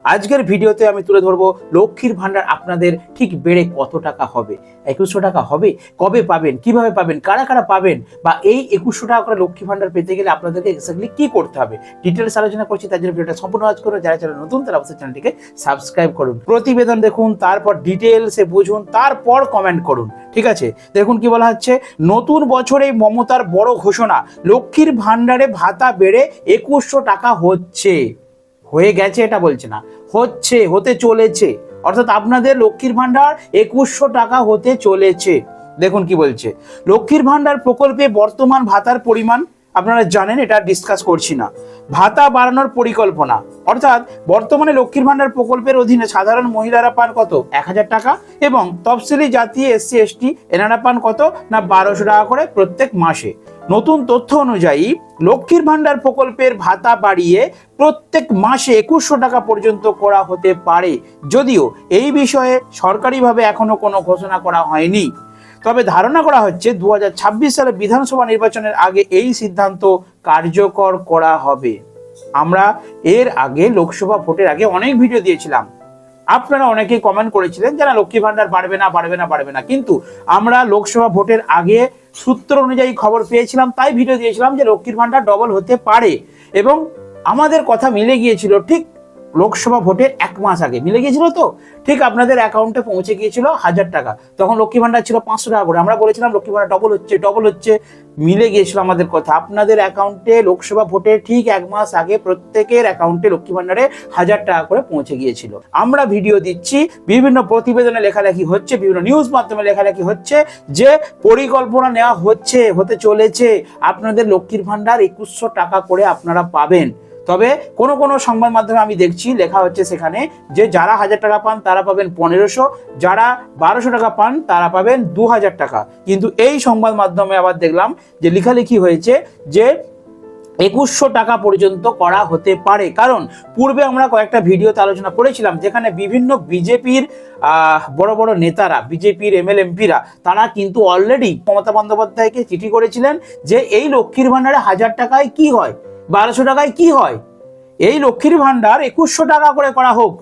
আজকের ভিডিওতে আমি তুলে ধরবো লক্ষ্মীর ভান্ডার আপনাদের ঠিক বেড়ে কত টাকা হবে। 2100 টাকা হবে, কবে পাবেন, কিভাবে পাবেন, কারা কারা পাবেন, বা এই 2100 টাকা করে লক্ষ্মী ভান্ডার পেতে গেলে আপনাদেরকে এক্স্যাক্টলি কি করতে হবে ডিটেলস আলোচনা করছি। তার জন্য ভিডিওটা সম্পূর্ণ ওয়াচ করুন। যারা চ্যানেল নতুন তারা অবশ্যই চ্যানেলটিকে সাবস্ক্রাইব করুন, প্রতিবেদন দেখুন, তারপর ডিটেলসে বুঝুন, তারপর কমেন্ট করুন। ঠিক আছে, দেখুন কি বলা হচ্ছে। নতুন বছরে মমতার বড় ঘোষণা, লক্ষ্মীর ভান্ডারে ভাতা বেড়ে 2100 টাকা হচ্ছে। হয়ে গেছে এটা বলছে না, হচ্ছে, হতে চলেছে। অর্থাৎ আপনাদের লক্ষ্মীর ভান্ডার 2100 টাকা হতে চলেছে। দেখুন কি বলছে, লক্ষ্মীর ভান্ডার প্রকল্পে বর্তমান ভাতার পরিমাণ আপনারা জানেন, এটা ডিসকাস করছি না। ভাতা বাড়ানোর পরিকল্পনা, অর্থাৎ বর্তমানে লক্ষ্মীর ভান্ডার প্রকল্পের অধীনে সাধারণ মহিলারা পান কত, 1000 টাকা, এবং তফসিলি জাতি SC ST এনারা পান কত না 1200 টাকা করে প্রত্যেক মাসে। নতুন তথ্য অনুযায়ী লক্ষ্মীর ভান্ডার প্রকল্পের ভাতা বাড়িয়ে প্রত্যেক মাসে 2100 টাকা পর্যন্ত করা হতে পারে, যদিও এই বিষয়ে সরকারিভাবে এখনো কোনো ঘোষণা করা হয়নি। তবে ধারণা করা হচ্ছে 2026 সালে বিধানসভা নির্বাচনের আগে এই সিদ্ধান্ত কার্যকর করা হবে। আমরা এর আগে লোকসভা ভোটের আগে অনেক ভিডিও দিয়েছিলাম, আপনারা অনেকেই কমেন্ট করেছিলেন যে না লক্ষ্মী ভান্ডার বাড়বে না বাড়বে না বাড়বে না, কিন্তু আমরা লোকসভা ভোটের আগে সূত্র অনুযায়ী খবর পেয়েছিলাম, তাই ভিডিও দিয়েছিলাম যে লক্ষ্মীর ভান্ডার ডবল হতে পারে, এবং আমাদের কথা মিলে গিয়েছিল। ঠিক লোকসভা ভোটের 1 মাস আগে মিলে গিয়েছিল, তো ঠিক আপনাদের অ্যাকাউন্টে পৌঁছে গিয়েছিল 1000 টাকা। তখন লক্ষ্মী ভান্ডার ছিল 500 টাকা করে। আমরা বলেছিলাম লক্ষ্মী ভান্ডার ডবল হচ্ছে, মিলে গিয়েছিল আমাদের কথা। আপনাদের অ্যাকাউন্টে লোকসভা ভোটের ঠিক 1 মাস আগে প্রত্যেকের অ্যাকাউন্টে লক্ষ্মী ভান্ডারে 1000 টাকা করে পৌঁছে গিয়েছিল। আমরা ভিডিও দিচ্ছি, বিভিন্ন প্রতিবেদনে লেখালেখি হচ্ছে, বিভিন্ন নিউজ মাধ্যমে লেখালেখি হচ্ছে যে পরিকল্পনা নেওয়া হচ্ছে, হতে চলেছে, আপনাদের লক্ষ্মীর ভান্ডার 2100 টাকা করে আপনারা পাবেন। তবে কোনো কোনো সংবাদ মাধ্যমে আমি দেখছি লেখা হচ্ছে সেখানে যে যারা 1000 টাকা পান তারা পাবেন 1500, যারা 1200 টাকা পান তারা পাবেন 2000 টাকা। কিন্তু এই সংবাদ মাধ্যমে আবার দেখলাম যে লেখালেখি হয়েছে যে 2100 টাকা পর্যন্ত করা হতে পারে। কারণ পূর্বে আমরা কয়েকটা ভিডিওতে আলোচনা করেছিলাম যেখানে বিভিন্ন বিজেপির বড় বড় নেতারা, বিজেপির MLA MPরা, তারা কিন্তু অলরেডি মমতা বন্দ্যোপাধ্যায়কে চিঠি করেছিলেন যে এই লক্ষ্মীর ভান্ডারে 1000 টাকায় কি হয়, 1200 টাকায় কি হয়, এই লক্ষ্মীর ভান্ডার 2100 টাকা করে করা হোক।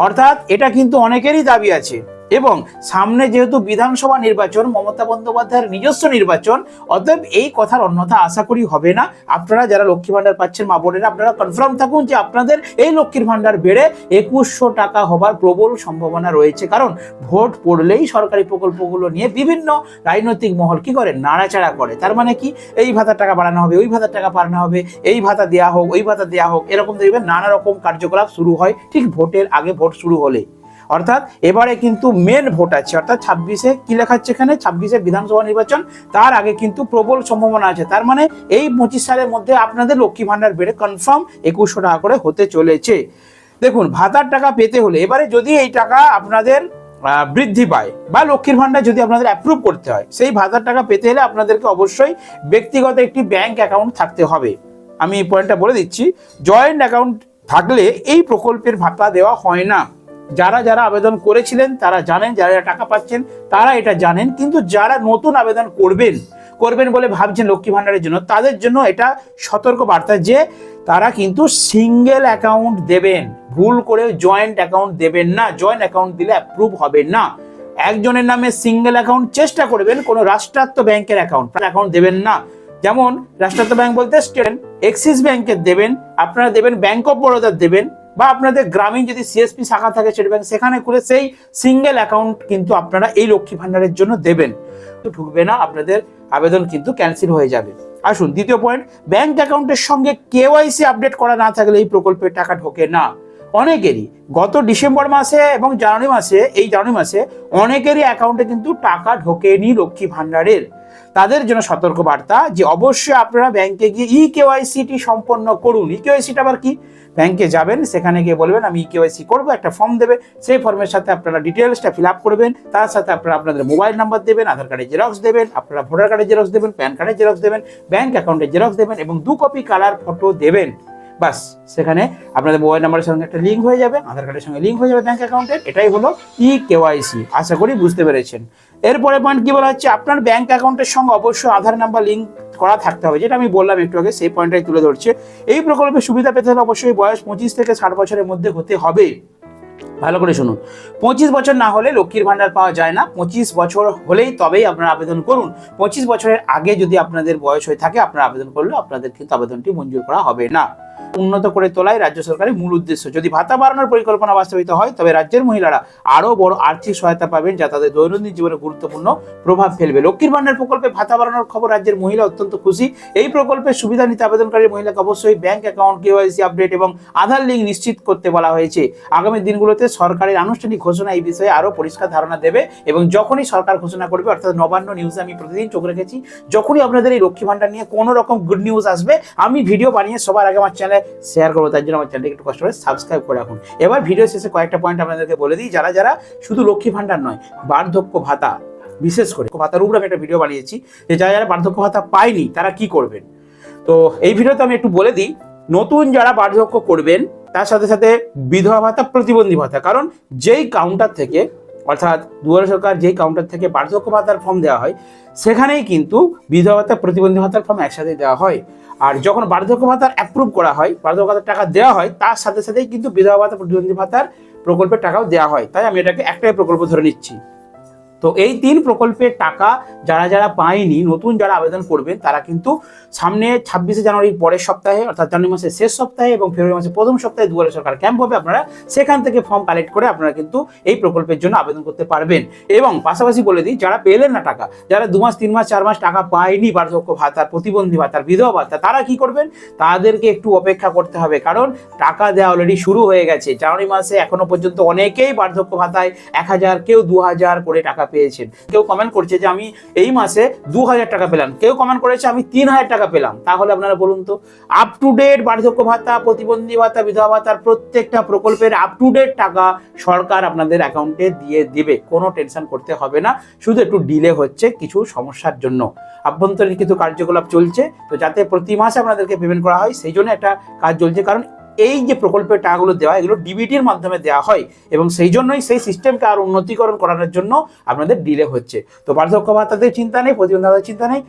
অর্থাৎ এটা কিন্তু অনেকেরই দাবি আছে, এবং সামনে যেহেতু বিধানসভা নির্বাচন, মমতা বন্দ্যোপাধ্যায়ের নিজস্ব নির্বাচন, অতএব এই কথার অন্যথা আশা করি হবে না। আপনারা যারা লক্ষ্মী ভান্ডার পাচ্ছেন মা বোনেরা, আপনারা কনফার্ম থাকুন যে আপনাদের এই লক্ষ্মীর ভান্ডার বেড়ে 2100 টাকা হবার প্রবল সম্ভাবনা রয়েছে। কারণ ভোট পড়লেই সরকারি প্রকল্পগুলো নিয়ে বিভিন্ন রাজনৈতিক মহল কি করে, নাড়াচাড়া করে। তার মানে কি, এই ভাতার টাকা বাড়ানো হবে, ওই ভাতার টাকা বাড়ানো হবে, এই ভাতা দেওয়া হোক, ওই ভাতা দেওয়া হোক, এরকম দেখবেন নানা রকম কার্যকলাপ শুরু হয় ঠিক ভোটের আগে, ভোট শুরু হলে। অর্থাৎ এবারে কিন্তু মেন ভোট আছে, অর্থাৎ 26-এ কি লেখা হচ্ছে এখানে, 26-এ বিধানসভা নির্বাচন, তার আগে কিন্তু প্রবল সম্ভাবনা আছে। তার মানে এই 25 সালের মধ্যে আপনাদের লক্ষ্মী ভান্ডার বেড়ে কনফার্ম 2100 টাকা করে হতে চলেছে। দেখুন, ভাতার টাকা পেতে হলে এবারে যদি এই টাকা আপনাদের বৃদ্ধি পায় বা লক্ষ্মীর ভান্ডার যদি আপনাদের অ্যাপ্রুভ করতে হয়, সেই ভাতার টাকা পেতে হলে আপনাদেরকে অবশ্যই ব্যক্তিগত একটি ব্যাংক অ্যাকাউন্ট থাকতে হবে। আমি এই পয়েন্টটা বলে দিচ্ছি, জয়েন্ট অ্যাকাউন্ট থাকলে এই প্রকল্পের ভাতা দেওয়া হয় না। যারা যারা আবেদন করেছিলেন তারা জানেন, যারা টাকা পাচ্ছেন তারা এটা জানেন, কিন্তু যারা নতুন আবেদন করবেন বলে ভাবছেন লক্ষ্মী ভান্ডারের জন্য, তাদের জন্য এটা সতর্ক বার্তা যে তারা কিন্তু সিঙ্গেল অ্যাকাউন্ট দেবেন, ভুল করে জয়েন্ট অ্যাকাউন্ট দেবেন না। জয়েন্ট অ্যাকাউন্ট দিলে অ্যাপ্রুভ হবে না। একজনের নামে সিঙ্গেল অ্যাকাউন্ট চেষ্টা করবেন, কোনো রাষ্ট্রায়ত্ত ব্যাংকের অ্যাকাউন্ট দেবেন না। যেমন রাষ্ট্রায়ত্ত ব্যাংক বলতে স্টেট, এক্সিস ব্যাংকের দেবেন, আপনারা দেবেন ব্যাংক অফ বরোদার দেবেন, বা আপনাদের গ্রামীণ যদি CSP শাখা থাকে স্টেট ব্যাংক, সেখানে করে সেই সিঙ্গেল অ্যাকাউন্ট কিন্তু আপনারা এই লক্ষ্মী ভান্ডারের জন্য দেবেন। তো ঢুকবে না, আপনাদের আবেদন কিন্তু ক্যান্সেল হয়ে যাবে। আসুন দ্বিতীয় পয়েন্ট, ব্যাংক অ্যাকাউন্টের সঙ্গে KYC আপডেট করা না থাকলে এই প্রকল্পের টাকা ঢোকে না। অনেকেরই গত ডিসেম্বর মাসে এবং জানুয়ারি মাসে অনেকেরই অ্যাকাউন্টে কিন্তু টাকা ঢোকেনি লক্ষ্মী ভান্ডারের। তাদের জন্য সতর্ক বার্তা যে অবশ্যই আপনারা ব্যাংকে গিয়ে EKYC-টি সম্পন্ন করুন। EKYC-টা আবার কি, ব্যাংকে যাবেন, সেখানে গিয়ে বলবেন আমি EKYC করবো, একটা ফর্ম দেবে, সেই ফর্মের সাথে আপনারা ডিটেলসটা ফিল আপ করবেন, তার সাথে আপনারা আপনাদের মোবাইল নাম্বার দেবেন, আধার কার্ডের জেরক্স দেবেন, আপনারা ভোটার কার্ডের জেরক্স দেবেন, প্যান কার্ডের জেরক্স দেবেন, ব্যাংক অ্যাকাউন্টের জেরক্স দেবেন, এবং 2 কপি কালার ফটো দেবেন। বাস সেখানে আপনাদের মোবাইল নাম্বারের সঙ্গে একটা লিঙ্ক হয়ে যাবে, আধার কার্ডের সঙ্গে লিঙ্ক হয়ে যাবে ব্যাংক অ্যাকাউন্টের। এটাই হলো KYC। আশা করি বুঝতে পেরেছেন। এরপরে পয়েন্ট কি বলা হচ্ছে, আপনার ব্যাংক অ্যাকাউন্টের সঙ্গে অবশ্যই আধার নাম্বার লিঙ্ক করা থাকতে হবে, যেটা আমি বললাম একটু আগে, সেই পয়েন্টটাই তুলে ধরছে। এই প্রকল্পের সুবিধা পেতে হলে অবশ্যই বয়স 25 থেকে 60 বছরের মধ্যে হতে হবে। ভালো করে শুনুন, 25 বছর না হলে লক্ষ্মীর ভান্ডার পাওয়া যায় না। 25 বছর হলেই তবেই আপনারা আবেদন করুন। 25 বছরের আগে যদি আপনাদের বয়স হয়ে থাকে, আপনারা আবেদন করলে আপনাদের কিন্তু আবেদনটি মঞ্জুর করা হবে না। উন্নত করে তোলাই রাজ্য সরকারের মূল উদ্দেশ্য। যদি ভাতা বাড়ানোর পরিকল্পনা বাস্তবায়িত হয়, তবে রাজ্যের মহিলারা আরো বড় আর্থিক সহায়তা পাবেন, যা তাদের দৈনন্দিন জীবনে গুরুত্বপূর্ণ প্রভাব ফেলবে। লক্ষ্মীর ভান্ডার প্রকল্পে ভাতা বাড়ানোর খবর রাজ্যের মহিলা অত্যন্ত খুশি। এই প্রকল্পের সুবিধা নিতে আবেদনকারী মহিলাকে অবশ্যই ব্যাংক অ্যাকাউন্ট, KYC আপডেট এবং আধার লিঙ্ক নিশ্চিত করতে বলা হয়েছে। আগামী দিনগুলোতে সরকারের আনুষ্ঠানিক ঘোষণা এই বিষয়ে আরো পরিষ্কার ধারণা দেবে, এবং যখনই সরকার ঘোষণা করবে, অর্থাৎ নবান্ন নিউজে আমি প্রতিদিন চোখ রেখেছি, যখনই আপনাদের এই লক্ষ্মী ভান্ডার নিয়ে কোনো রকম গুড নিউজ আসবে, আমি ভিডিও বানিয়ে সবার আগে আমার চ্যানেলে শেয়ার করবো। তার জন্য আমার চ্যানেলকে একটু কষ্ট করে সাবস্ক্রাইব করে রাখুন। এবার ভিডিও শেষে কয়েকটা পয়েন্ট আপনাদেরকে বলে দিই, যারা যারা শুধু লক্ষ্মী ভান্ডার নয়, বার্ধক্য ভাতা, বিশেষ করে ভাতার উপরে আমি একটা ভিডিও বানিয়েছি, যে যারা যারা বার্ধক্য ভাতা পায়নি তারা কি করবেন। তো এই ভিডিওতে আমি একটু বলে দিই, নতুন যারা বার্ধক্য করবেন, তার সাথে সাথে বিধবা ভাতা, প্রতিবন্ধী ভাতা, কারণ যেই কাউন্টার থেকে, অর্থাৎ দুয়ারে সরকার যেই কাউন্টার থেকে বার্ধক্য ভাতার ফর্ম দেওয়া হয়, সেখানেই কিন্তু বিধবা ভাতা, প্রতিবন্ধী ভাতার ফর্ম একসাথে দেওয়া হয়। আর যখন বার্ধক্য ভাতার অ্যাপ্রুভ করা হয়, বার্ধক্য ভাতার টাকা দেওয়া হয়, তার সাথে সাথেই কিন্তু বিধবা ভাতা, প্রতিবন্ধী ভাতার প্রকল্পের টাকাও দেওয়া হয়। তাই আমি এটাকে একটাই প্রকল্প ধরে নিচ্ছি। তো এই 3 প্রকল্পের টাকা যারা যারা পায়নি, নতুন যারা আবেদন করবেন, তারা কিন্তু সামনে 26শে জানুয়ারির পরের সপ্তাহে, অর্থাৎ জানুয়ারি মাসের শেষ সপ্তাহে এবং ফেব্রুয়ারি মাসের প্রথম সপ্তাহে দুয়ারে সরকার ক্যাম্প হবে। আপনারা সেখান থেকে ফর্ম কালেক্ট করে আপনারা কিন্তু এই প্রকল্পের জন্য আবেদন করতে পারবেন। এবং পাশাপাশি বলে দিই, যারা পেলেন না টাকা, যারা 2 মাস 3 মাস 4 মাস টাকা পায়নি বার্ধক্য ভাতার, প্রতিবন্ধী ভাতার, বিধবা ভাতা, তারা কি করবেন, তাদেরকে একটু অপেক্ষা করতে হবে, কারণ টাকা দেওয়া অলরেডি শুরু হয়ে গেছে। জানুয়ারি মাসে এখনো পর্যন্ত অনেকেই বার্ধক্য ভাতায় 1000, কেউ 2000 করে টাকা পেয়েছেন। কেউ কমেন্ট করছে যে আমি এই মাসে 2000 টাকা পেলাম, কেউ কমেন্ট করেছে আমি 3000 টাকা পেলাম। তাহলে আপনারা বলুন তো, আপ টু ডেট বার্ধক্য ভাতা, প্রতিবন্ধী ভাতা, বিধবা ভাতার প্রত্যেকটা প্রকল্পের আপ টু ডেট টাকা সরকার আপনাদের অ্যাকাউন্টে দিয়ে দেবে, কোনো টেনশন করতে হবে না। শুধু একটু ডিলে হচ্ছে কিছু সমস্যার জন্য। আভ্যন্তরীণ কিছু কার্যকলাপ চলছে, তো যাতে প্রতি মাসে আপনাদেরকে পেমেন্ট করা হয়, সেই জন্য একটা কাজ চলছে। কারণ এই যে প্রকল্পের টাকাগুলো দেওয়া, এগুলো ডিবিটির মাধ্যমে দেওয়া হয়, এবং সেই জন্যই সেই সিস্টেমকে আরো উন্নতিকরণ করানোর জন্য আপনাদের ডিলে হচ্ছে। তো বার্ধক্য ভাতাতে চিন্তা নেই, প্রতিবন্ধী ভাতার চিন্তা নেই,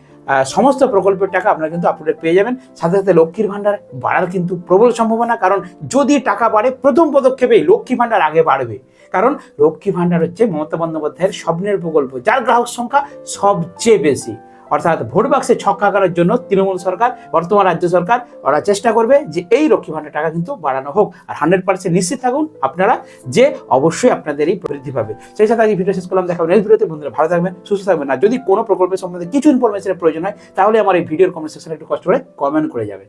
সমস্ত প্রকল্পের টাকা আপনারা কিন্তু আপডেট পেয়ে যাবেন। সাথে সাথে লক্ষ্মীর ভান্ডার বাড়ার কিন্তু প্রবল সম্ভাবনা, কারণ যদি টাকা বাড়ে, প্রথম পদক্ষেপেই লক্ষ্মী ভান্ডার আগে বাড়বে। কারণ লক্ষ্মী ভান্ডার হচ্ছে মমতা বন্দ্যোপাধ্যায়ের স্বপ্নের প্রকল্প, যার গ্রাহক সংখ্যা সবচেয়ে বেশি। অর্থাৎ ভোট বাক্সে ছক্কা করার জন্য তৃণমূল সরকার, বর্তমান রাজ্য সরকার, ওরা চেষ্টা করবে যে এই লক্ষ্মী ভান্ডার টাকা কিন্তু বাড়ানো হোক। আর 100% নিশ্চিত থাকুন আপনারা যে অবশ্যই আপনাদের এই বৃদ্ধি পাবে। সেই সাথে আজ ভিডিও শেষ করলাম, দেখা হবে নেক্সট ভিডিওতে। বন্ধুরা ভালো থাকবেন, সুস্থ থাকবেন। আর যদি কোনো প্রকল্পের সম্বন্ধে কিছু ইনফরমেশনের প্রয়োজন হয়, তাহলে আমার এই ভিডিওর কমেন্ট সেকশনে একটু কষ্ট করে কমেন্ট করে যাবেন।